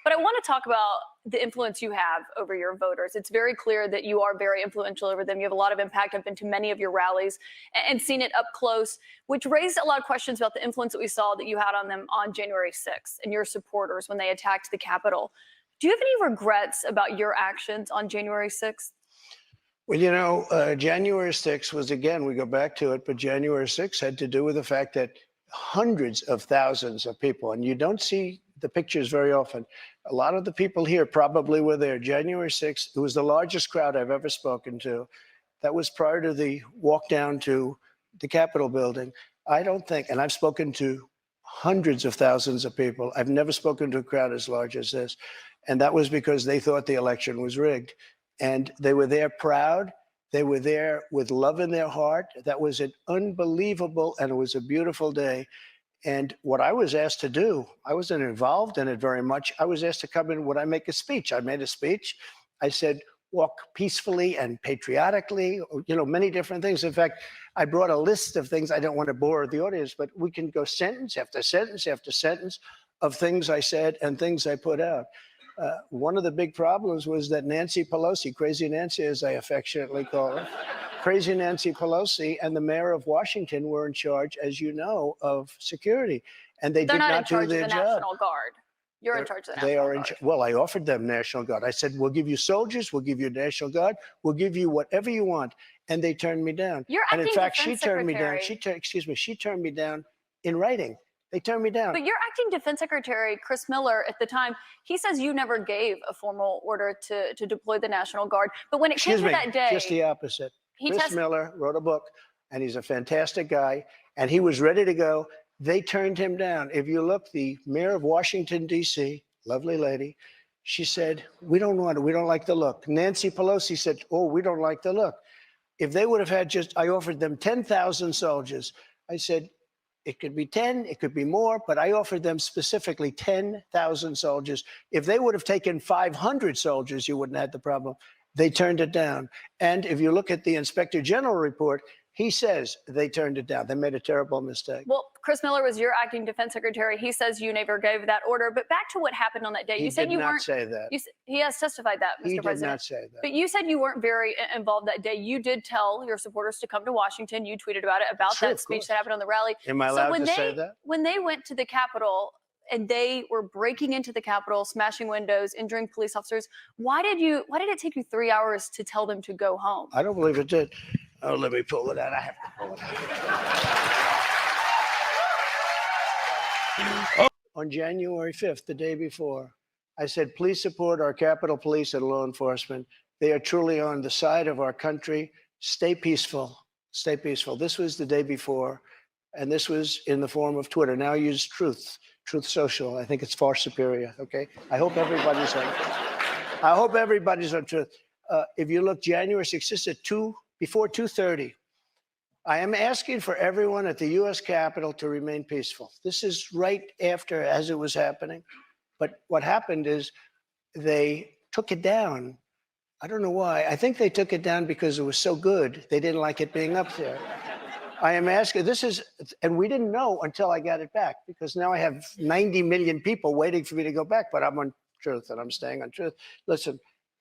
But I want to talk about the influence you have over your voters. It's very clear that you are very influential over them. You have a lot of impact. I've been to many of your rallies and seen it up close, which raised a lot of questions about the influence that we saw that you had on them on January 6th and your supporters when they attacked the Capitol. Do you have any regrets about your actions on January 6th? Well, you know, January 6th was, again, we go back to it, but January 6th had to do with the fact that hundreds of thousands of people, and you don't see the pictures very often. A lot of the people here probably were there. January 6th, it was the largest crowd I've ever spoken to. That was prior to the walk down to the Capitol building. I don't think, and I've spoken to hundreds of thousands of people. I've never spoken to a crowd as large as this. And that was because they thought the election was rigged. And they were there proud. They were there with love in their heart. That was an unbelievable, and it was a beautiful day. And what I was asked to do, I wasn't involved in it very much. I was asked to come in. Would I make a speech? I made a speech. I said, walk peacefully and patriotically, you know, many different things. In fact, I brought a list of things. I don't want to bore the audience, but we can go sentence after sentence after sentence of things I said and things I put out. One of the big problems was that Nancy Pelosi, Crazy Nancy, as I affectionately call her, Crazy Nancy Pelosi and the mayor of Washington were in charge, as you know, of security. And they did not do their job. They're not in charge of the National Guard. You're in charge of the National Guard. Well, I offered them National Guard. I said, we'll give you soldiers, we'll give you National Guard, we'll give you whatever you want. And they turned me down. And in fact, she turned me down. She turned me down in writing. They turned me down. But your acting defense secretary, Chris Miller, at the time, he says you never gave a formal order to deploy the National Guard. But when it came to that day, just the opposite. Chris Miller wrote a book, and he's a fantastic guy, and he was ready to go. They turned him down. If you look, the mayor of Washington, D.C., lovely lady, she said, we don't want it. We don't like the look. Nancy Pelosi said, oh, we don't like the look. If they would have had I offered them 10,000 soldiers. I said, it could be 10, it could be more, but I offered them specifically 10,000 soldiers. If they would have taken 500 soldiers, you wouldn't have had the problem. They turned it down. And if you look at the Inspector General report, he says they turned it down. They made a terrible mistake. Well, Chris Miller was your acting defense secretary. He says you never gave that order. But back to what happened on that day. You said you weren't. He did not say that. He has testified that, Mr. President. He did not say that. But you said you weren't very involved that day. You did tell your supporters to come to Washington. You tweeted about it, about that speech that happened on the rally. Am I allowed to say that? When they went to the Capitol and they were breaking into the Capitol, smashing windows, injuring police officers, why did it take you 3 hours to tell them to go home? I don't believe it did. Oh, let me pull it out. I have to pull it out. On January 5th, the day before, I said, please support our Capitol Police and law enforcement. They are truly on the side of our country. Stay peaceful. Stay peaceful. This was the day before, and this was in the form of Twitter. Now use Truth Social. I think it's far superior, okay? I hope everybody's on Truth. If you look, January 6th, this is before 2:30. I am asking for everyone at the U.S. Capitol to remain peaceful. This is right after, as it was happening. But what happened is they took it down. I don't know why. I think they took it down because it was so good. They didn't like it being up there. I am asking, and we didn't know until I got it back, because now I have 90 million people waiting for me to go back, but I'm on Truth and I'm staying on Truth. Listen,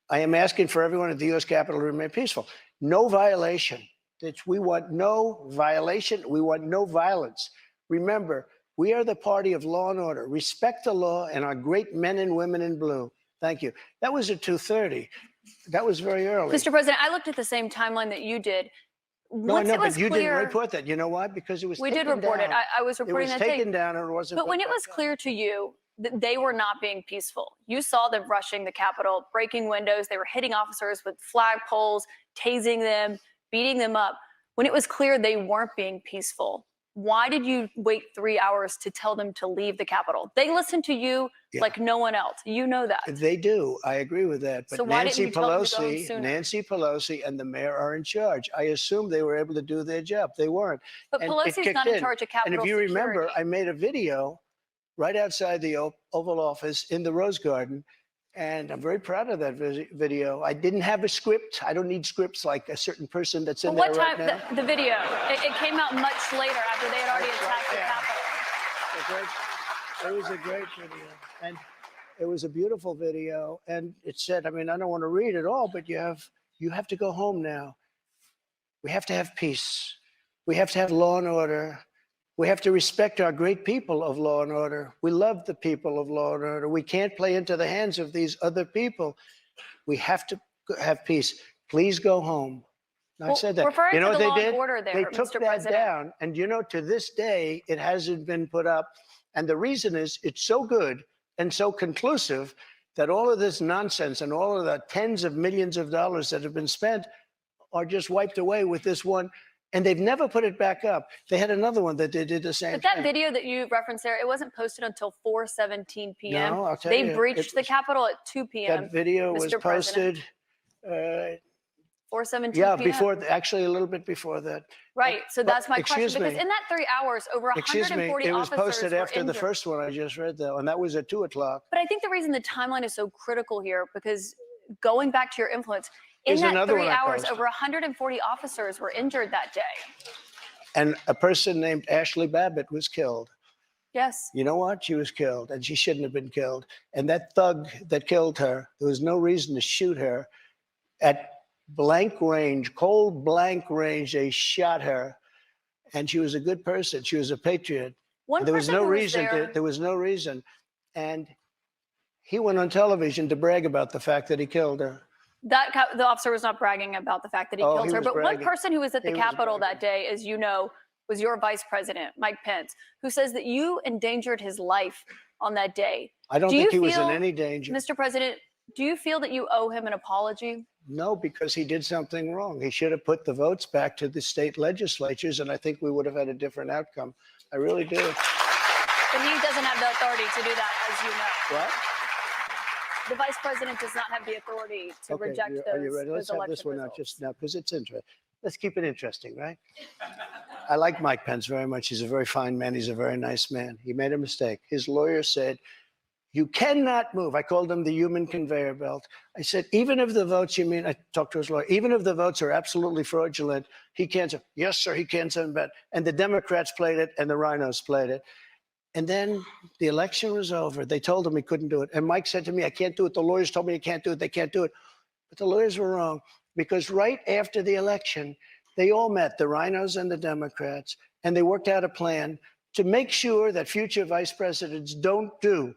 I am asking for everyone at the U.S. Capitol to remain peaceful. No violation. We want no violation. We want no violence. Remember, we are the party of law and order. Respect the law and our great men and women in blue. Thank you. That was at 2:30. That was very early. Mr. President, I looked at the same timeline that you did. No, I know, but you didn't report that. You know why? Because it was taken down. We did report it. I was reporting that thing. It was taken down and it wasn't. But when it was clear to you that they were not being peaceful, you saw them rushing the Capitol, breaking windows. They were hitting officers with flagpoles, tasing them, beating them up. When it was clear they weren't being peaceful, why did you wait 3 hours to tell them to leave the Capitol? They listen to you like no one else. You know that. They do. I agree with that. But so Nancy Pelosi and the mayor are in charge. I assume they were able to do their job. They weren't. But Pelosi's not in charge of Capitol And if you security. remember, I made a video right outside the Oval Office in the Rose Garden. And I'm very proud of that video. I didn't have a script. I don't need scripts like a certain person that's in there right now. What time, the video, it came out much later after they had already attacked the Capitol. It was a great video. And It was a beautiful video, and it said, I mean, I don't want to read it all, but you have to go home now. We have to have peace. We have to have law and order. We have to respect our great people of law and order. We love the people of law and order. We can't play into the hands of these other people. We have to have peace. Please go home. I said that. Referring You know to what the they law did? and order there, They took Mr. that President. down. And you know, to this day, it hasn't been put up. And the reason is it's so good and so conclusive that all of this nonsense and all of the tens of millions of dollars that have been spent are just wiped away with this one. And they've never put it back up. They had another one that they did the same But that thing. video that you referenced there, it wasn't posted until 4:17 p.m. No, I'll tell They you, breached the Capitol at 2 p.m. That video was Mr. President. posted, 4:17 yeah, p.m. before, actually a little bit before that. Right. So But that's my question. excuse Because me. in that 3 hours, over Excuse me, 140 it was officers posted were after the injured. first one I just read, though, and that was at 2 o'clock. But I think the reason the timeline is so critical here, because going back to your influence, in Here's that another 3 one I hours, posted. over 140 officers were injured that day. And a person named Ashley Babbitt was killed. Yes. You know what? She was killed, and she shouldn't have been killed. And that thug that killed her, there was no reason to shoot her. At blank range, cold blank range, they shot her. And she was a good person. She was a patriot. One There was person no who was reason there, to, there was no reason. And he went on television to brag about the fact that he killed her. the officer was not bragging about the fact that he Oh, killed he her. was But one bragging. person who was at the He was Capitol bragging. that day, as you know, was your vice president, Mike Pence, who says that you endangered his life on that day. I don't Do think you he was in feel, any danger. Mr. President, do you feel that you owe him an apology? No, because he did something wrong. He should have put the votes back to the state legislatures, and I think we would have had a different outcome. I really do. But he doesn't have the authority to do that, as you know. What? The vice president does not have the authority to Okay, reject are you ready? those Let's have election this one out results. just now, because it's interesting. Let's keep it interesting, right? I like Mike Pence very much. He's a very fine man. He's a very nice man. He made a mistake. His lawyer said, you cannot move. I called him the human conveyor belt. I said, even if the votes, I talked to his lawyer, even if the votes are absolutely fraudulent, he can't say, yes, sir, he can't send back. And the Democrats played it and the rhinos played it. And then the election was over. They told him he couldn't do it. And Mike said to me, I can't do it. The lawyers told me I can't do it. They can't do it. But the lawyers were wrong, because right after the election, they all met, the rhinos and the Democrats, and they worked out a plan to make sure that future vice presidents don't do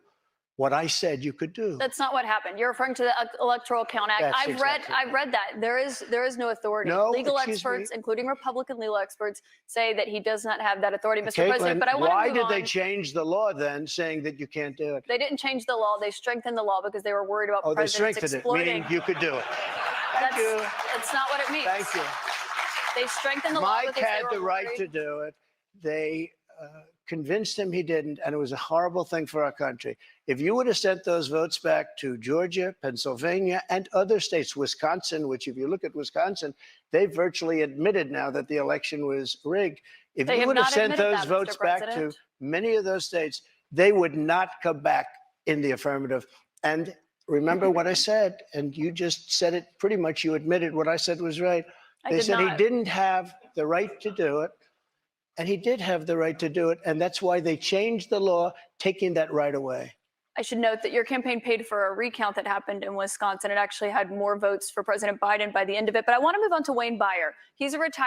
what I said you could do. That's not what happened. You're referring to the Electoral Count Act. That's I've read that. There is no authority. No, legal excuse experts, me. including Republican legal experts, say that he does not have that authority, Mr. President. Caitlin, But I want why to move did they on. change the law then, saying that you can't do it? They didn't change the law. They strengthened the law because they were worried about Oh, they presidents strengthened it, exploiting. meaning you could do it. Thank you. That's not what it means. Thank you. They strengthened the law Mike because had they the were right worried. to do it. They convinced him he didn't, and it was a horrible thing for our country. If you would have sent those votes back to Georgia, Pennsylvania, and other states, Wisconsin, which if you look at Wisconsin, they virtually admitted now that the election was rigged. If They you have would have not sent admitted those that, votes Mr. back to President. many of those states, they would not come back in the affirmative. And remember what I said, and you just said it pretty much, you admitted what I said was right. I They did said he not. didn't have the right to do it. And he did have the right to do it. And that's why they changed the law, taking that right away. I should note that your campaign paid for a recount that happened in Wisconsin. It actually had more votes for President Biden by the end of it. But I want to move on to Wayne Byer. He's a retired